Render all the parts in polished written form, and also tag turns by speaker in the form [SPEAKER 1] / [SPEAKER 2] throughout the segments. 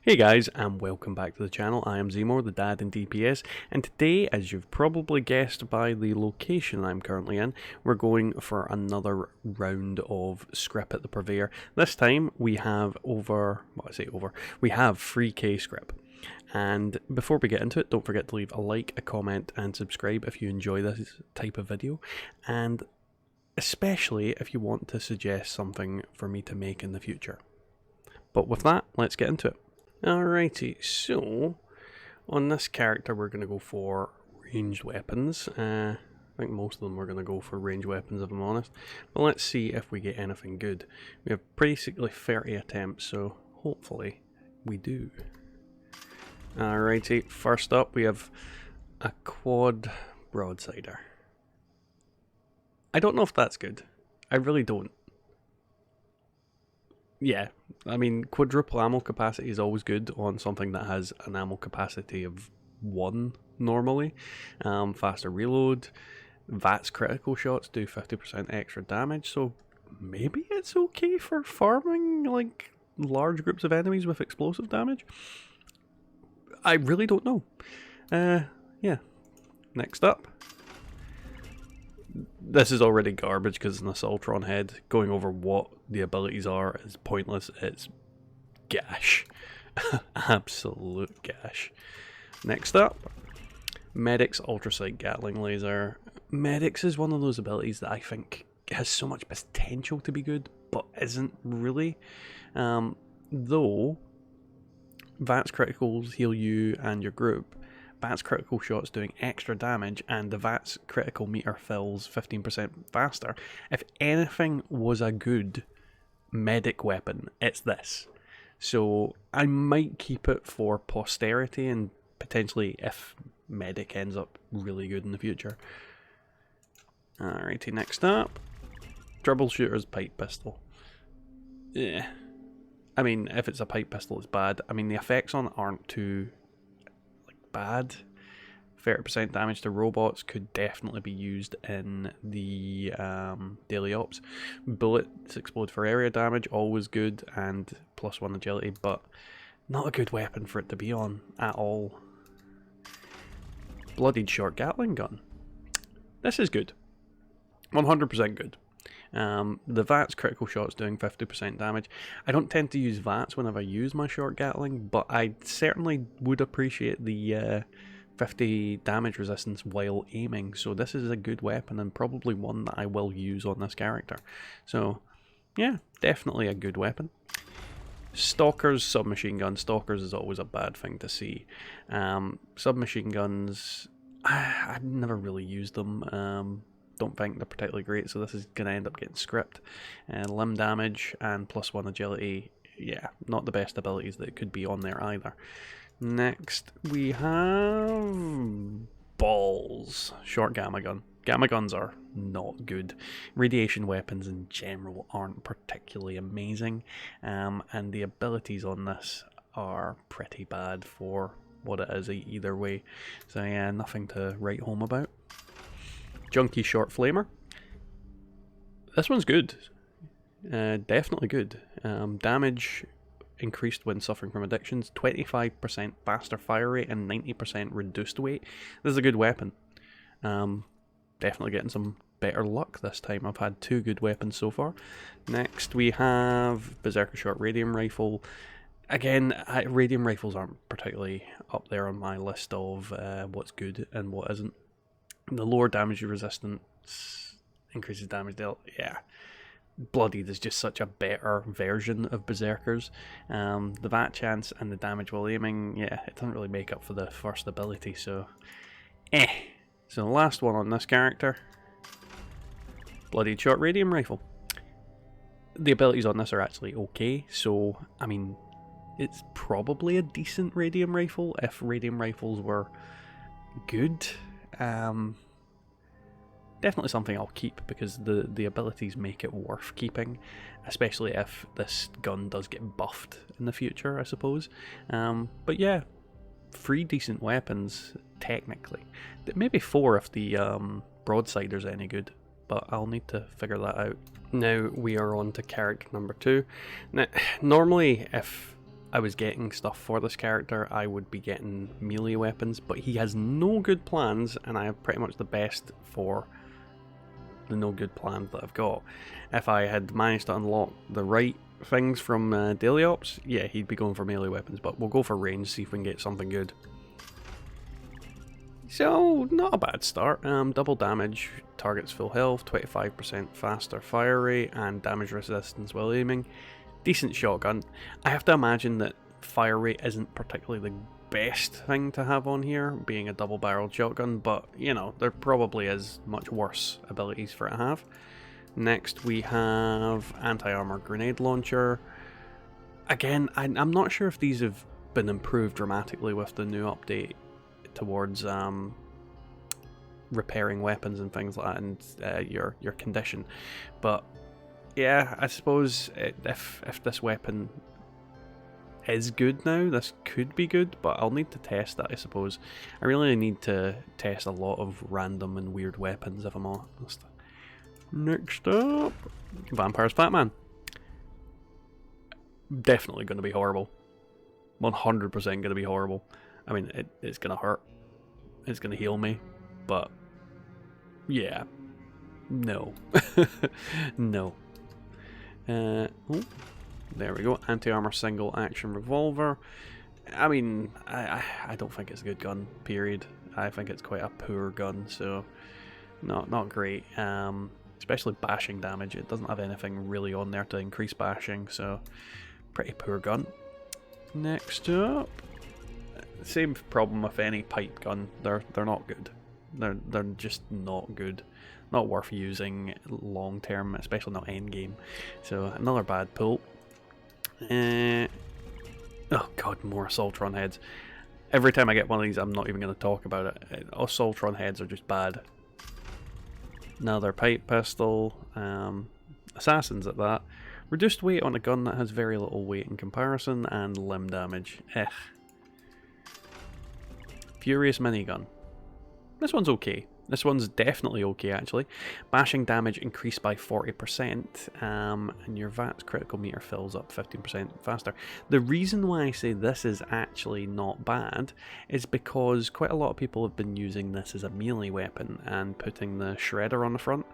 [SPEAKER 1] Hey guys, and welcome back to the channel. I am Zmore, the dad in DPS, and today, as you've probably guessed by the location I'm currently in, we're going for another round of Scrip at the Purveyor. This time we have we have 3k Scrip. And before we get into it, don't forget to leave a like, a comment, and subscribe if you enjoy this type of video, and especially if you want to suggest something for me to make in the future. But with that, let's get into it. Alrighty, so on this character we're going to go for ranged weapons. I think most of them we're going to go for ranged weapons if I'm honest. But let's see if we get anything good. We have basically 30 attempts, so hopefully we do. Alrighty, first up we have a quad broadsider. I don't know if that's good. I really don't. Yeah, I mean, quadruple ammo capacity is always good on something that has an ammo capacity of 1 normally. Faster reload. VATS critical shots do 50% extra damage, so maybe it's okay for farming like large groups of enemies with explosive damage. I really don't know. Yeah. Next up. This is already garbage because it's an Assaultron head. Going over what the abilities are is pointless. It's gash. Absolute gash. Next up, Medic's Ultrasight Gatling Laser. Medic's is one of those abilities that I think has so much potential to be good, but isn't really. Though, VATS criticals heal you and your group. VATS critical shots doing extra damage, and the VATS critical meter fills 15% faster. If anything was a good medic weapon, it's this. So I might keep it for posterity and potentially if medic ends up really good in the future. Alrighty, next up, Troubleshooter's Pipe Pistol. Yeah. I mean, if it's a pipe pistol, it's bad. I mean, the effects on it aren't too bad. 30% damage to robots could definitely be used in the daily ops. Bullets explode for area damage, always good, and +1 agility, but not a good weapon for it to be on at all. Bloodied short Gatling gun. This is good. 100% good. The VATS critical shots doing 50% damage. I don't tend to use VATS whenever I use my short Gatling, but I certainly would appreciate the 50 damage resistance while aiming, so this is a good weapon and probably one that I will use on this character. So yeah, definitely a good weapon. Stalkers, submachine gun. Stalkers is always a bad thing to see. Submachine guns, I've never really used them. Don't think they're particularly great, so this is going to end up getting Script. Limb damage and +1 agility, yeah, not the best abilities that could be on there either. Next, we have balls. Short gamma gun. Gamma guns are not good. Radiation weapons in general aren't particularly amazing, and the abilities on this are pretty bad for what it is either way. So yeah, nothing to write home about. Junkie short flamer. This one's good. Definitely good. Damage increased when suffering from addictions, 25% faster fire rate, and 90% reduced weight. This is a good weapon. Definitely getting some better luck this time. I've had 2 good weapons so far. Next we have Berserker short radium rifle. Again, radium rifles aren't particularly up there on my list of what's good and what isn't. The lower damage resistance increases damage dealt. Yeah. Bloodied is just such a better version of Berserkers. The VAT chance and the damage while aiming, yeah, it doesn't really make up for the first ability, so So the last one on this character, Bloodied short radium rifle. The abilities on this are actually okay, so I mean, it's probably a decent radium rifle if radium rifles were good. Definitely something I'll keep because the abilities make it worth keeping, especially if this gun does get buffed in the future, I suppose. But yeah, 3 decent weapons, technically. Maybe 4 if the broadsider's any good, but I'll need to figure that out. Now we are on to character number 2. Now, normally if I was getting stuff for this character, I would be getting melee weapons, but he has no good plans, and I have pretty much the best for the no good plans that I've got. If I had managed to unlock the right things from Daily Ops, yeah, he'd be going for melee weapons, but we'll go for range, see if we can get something good. So, not a bad start. Double damage, targets full health, 25% faster fire rate, and damage resistance while aiming. Decent shotgun. I have to imagine that fire rate isn't particularly the best thing to have on here, being a double-barreled shotgun, but, you know, there probably is much worse abilities for it to have. Next we have anti-armor grenade launcher. Again, I'm not sure if these have been improved dramatically with the new update towards repairing weapons and things like that, and your condition, but yeah, I suppose if this weapon is good now, this could be good, but I'll need to test that, I suppose. I really need to test a lot of random and weird weapons, if I'm honest. Next up, Vampire's Batman. Definitely going to be horrible. 100% going to be horrible. I mean, it's going to hurt. It's going to heal me, but yeah, no. No. Oh, there we go. Anti-armor single action revolver. I mean, I don't think it's a good gun, period. I think it's quite a poor gun, so not great. Especially bashing damage. It doesn't have anything really on there to increase bashing, so pretty poor gun. Next up, same problem with any pipe gun. They're not good. They're just not good. Not worth using long term, especially not end game. So another bad pull. Oh god, more Assaultron heads. Every time I get one of these, I'm not even going to talk about it. Assaultron heads are just bad. Another pipe pistol. Assassins at that. Reduced weight on a gun that has very little weight in comparison, and limb damage. Furious minigun. This one's okay. This one's definitely okay, actually. Bashing damage increased by 40%, and your VATS critical meter fills up 15% faster. The reason why I say this is actually not bad is because quite a lot of people have been using this as a melee weapon and putting the shredder on the front.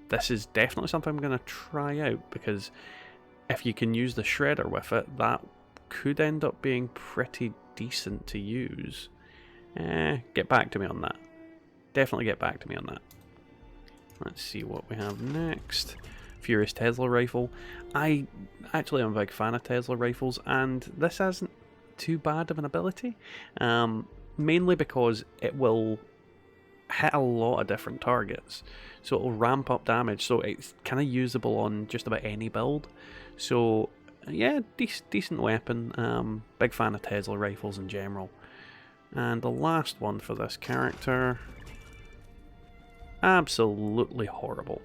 [SPEAKER 1] This is definitely something I'm going to try out, because if you can use the shredder with it, that could end up being pretty decent to use. Get back to me on that. Definitely get back to me on that. Let's see what we have next. Furious Tesla rifle. I actually am a big fan of Tesla rifles, and this isn't too bad of an ability. Mainly because it will hit a lot of different targets. So it'll ramp up damage, so it's kind of usable on just about any build. So yeah, decent weapon. Big fan of Tesla rifles in general. And the last one for this character, absolutely horrible.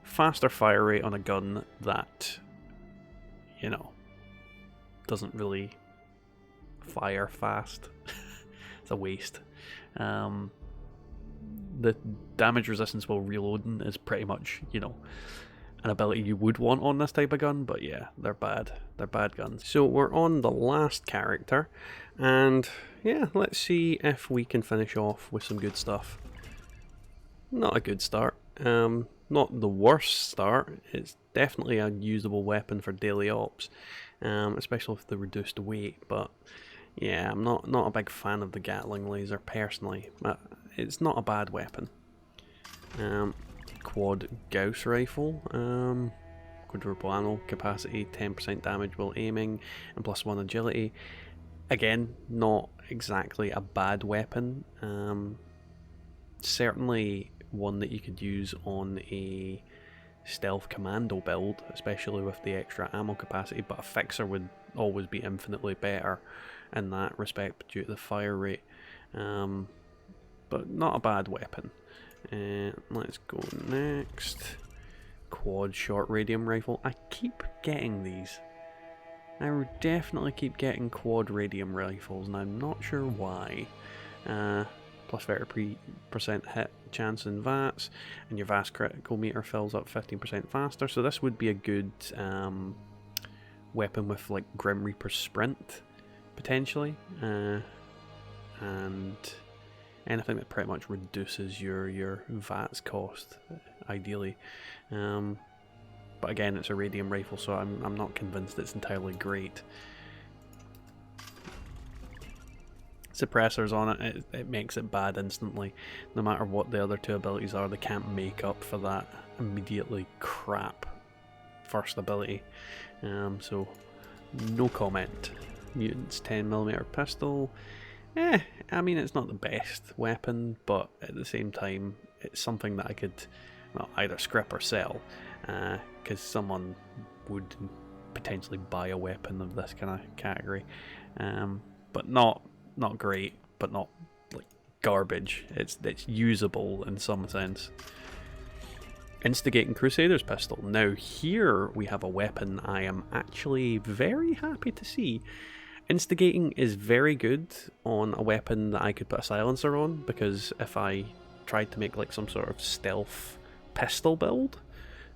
[SPEAKER 1] Faster fire rate on a gun that, you know, doesn't really fire fast. It's a waste. The damage resistance while reloading is pretty much, you know, an ability you would want on this type of gun, but yeah, they're bad. They're bad guns. So we're on the last character, and yeah, let's see if we can finish off with some good stuff. Not a good start. Not the worst start. It's definitely a usable weapon for daily ops, especially with the reduced weight, but yeah, I'm not a big fan of the Gatling laser personally, but it's not a bad weapon. Quad Gauss rifle, quadruple ammo capacity, 10% damage while aiming, and +1 agility. Again, not exactly a bad weapon. Certainly one that you could use on a stealth commando build, especially with the extra ammo capacity, but a fixer would always be infinitely better in that respect due to the fire rate. But not a bad weapon. Let's go next. Quad short radium rifle. I keep getting these. I would definitely keep getting quad radium rifles, and I'm not sure why. Plus 30% hit chance in VATS, and your VATS critical meter fills up 15% faster, so this would be a good weapon with like Grim Reaper Sprint, potentially, and anything that pretty much reduces your VATS cost, ideally. But again, it's a radium rifle, so I'm not convinced it's entirely great. Suppressors on it makes it bad instantly. No matter what the other two abilities are, they can't make up for that immediately crap first ability. So no comment. Mutant's 10mm pistol. I mean, it's not the best weapon, but at the same time, it's something that I could, well, either scrip or sell, because someone would potentially buy a weapon of this kind of category. But not great, but not like garbage. It's usable in some sense. Instigating Crusader's pistol. Now here we have a weapon I am actually very happy to see. Instigating is very good on a weapon that I could put a silencer on, because if I tried to make like some sort of stealth pistol build,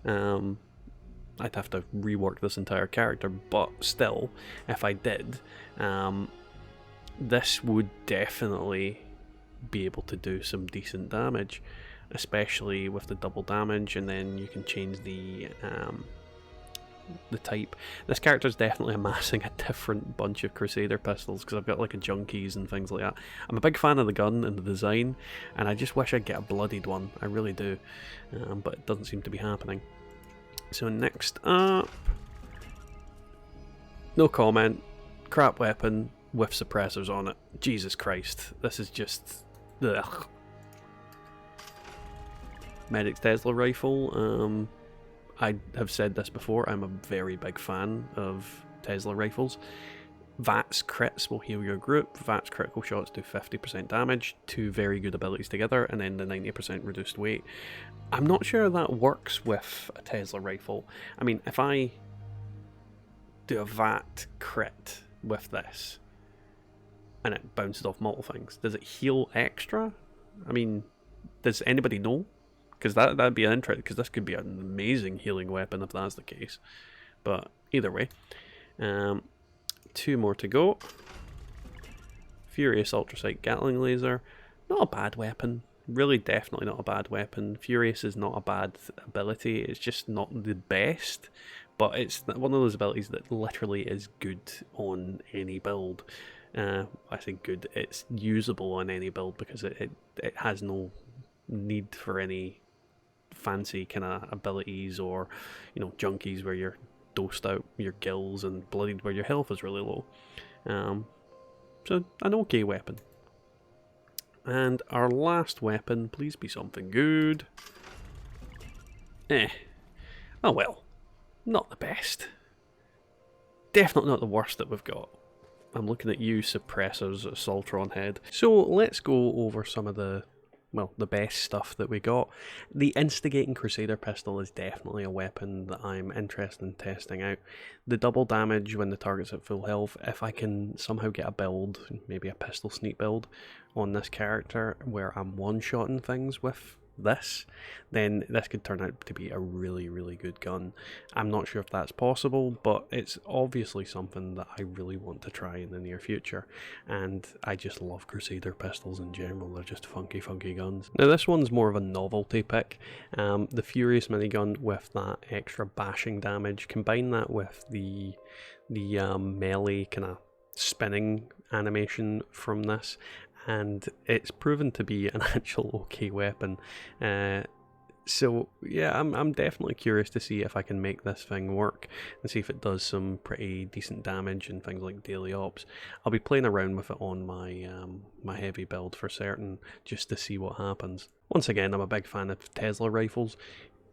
[SPEAKER 1] I'd have to rework this entire character, but still, if I did, this would definitely be able to do some decent damage, especially with the double damage, and then you can change the type. This character's definitely amassing a different bunch of Crusader pistols, because I've got like a junkies and things like that. I'm a big fan of the gun and the design, and I just wish I'd get a bloodied one, I really do, but it doesn't seem to be happening. So next up, no comment, crap weapon with suppressors on it. Jesus Christ, this is just ugh. Medic's Tesla rifle. I have said this before, I'm a very big fan of Tesla rifles. VATS crits will heal your group, VATS critical shots do 50% damage, two very good abilities together, and then the 90% reduced weight. I'm not sure that works with a Tesla rifle. I mean, if I do a VAT crit with this, and it bounces off multiple things, does it heal extra? I mean, does anybody know? Because that'd be an interest, because this could be an amazing healing weapon if that's the case. But either way, two more to go. Furious Ultrasight Gatling Laser, not a bad weapon. Really, definitely not a bad weapon. Furious is not a bad ability. It's just not the best, but it's one of those abilities that literally is good on any build. I say good, it's usable on any build, because it has no need for any fancy kind of abilities, or, you know, junkies where you're dosed out your gills and bloodied where your health is really low. So an okay weapon. And our last weapon, please be something good. Oh well, not the best. Definitely not the worst that we've got. I'm looking at you, suppressors, Assaultron head. So let's go over some of the best stuff that we got. The Instigating Crusader pistol is definitely a weapon that I'm interested in testing out. The double damage when the target's at full health, if I can somehow get a build, maybe a pistol sneak build on this character where I'm one-shotting things with this, then this could turn out to be a really, really good gun. I'm not sure if that's possible, but it's obviously something that I really want to try in the near future, and I just love Crusader pistols in general. They're just funky guns. Now this one's more of a novelty pick. The Furious minigun with that extra bashing damage, combine that with the melee kind of spinning animation from this, and it's proven to be an actual okay weapon. So yeah, I'm definitely curious to see if I can make this thing work and see if it does some pretty decent damage and things like daily ops. I'll be playing around with it on my my heavy build for certain, just to see what happens. Once again, I'm a big fan of Tesla rifles.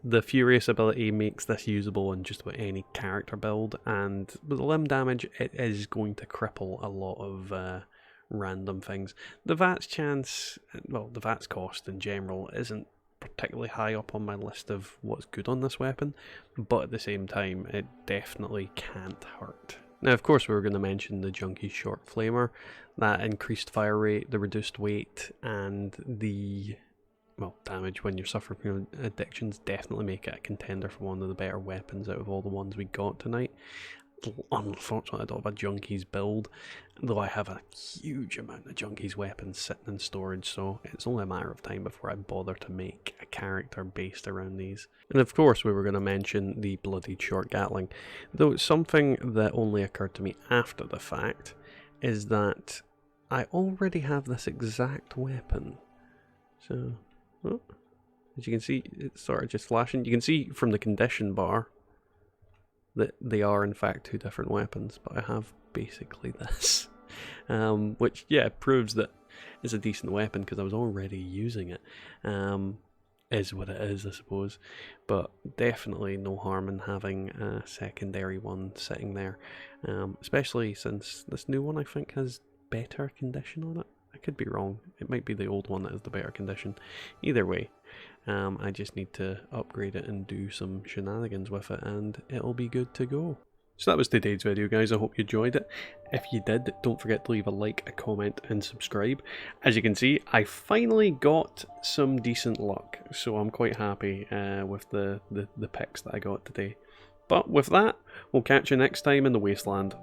[SPEAKER 1] The Furious ability makes this usable in just about any character build, and with the limb damage, it is going to cripple a lot of random things. The VATS chance, well, the VATS cost in general isn't particularly high up on my list of what's good on this weapon, but at the same time, it definitely can't hurt. Now, of course, we were going to mention the Junkie Short Flamer. That increased fire rate, the reduced weight, and the damage when you're suffering from addictions definitely make it a contender for one of the better weapons out of all the ones we got tonight. Unfortunately, I don't have a Junkies build, though I have a huge amount of Junkies weapons sitting in storage, so it's only a matter of time before I bother to make a character based around these. And of course, we were going to mention the bloodied short Gatling, though something that only occurred to me after the fact is that I already have this exact weapon. So, oh, as you can see, it's sort of just flashing. You can see from the condition bar that they are in fact two different weapons, but I have basically this, which yeah proves that it's a decent weapon because I was already using it. Is what it is, I suppose, but definitely no harm in having a secondary one sitting there, especially since this new one I think has better condition on it. I could be wrong, it might be the old one that has the better condition. Either way, I just need to upgrade it and do some shenanigans with it and it'll be good to go. So that was today's video, guys. I hope you enjoyed it. If you did, don't forget to leave a like, a comment and subscribe. As you can see, I finally got some decent luck, so I'm quite happy with the picks that I got today. But with that, we'll catch you next time in the Wasteland.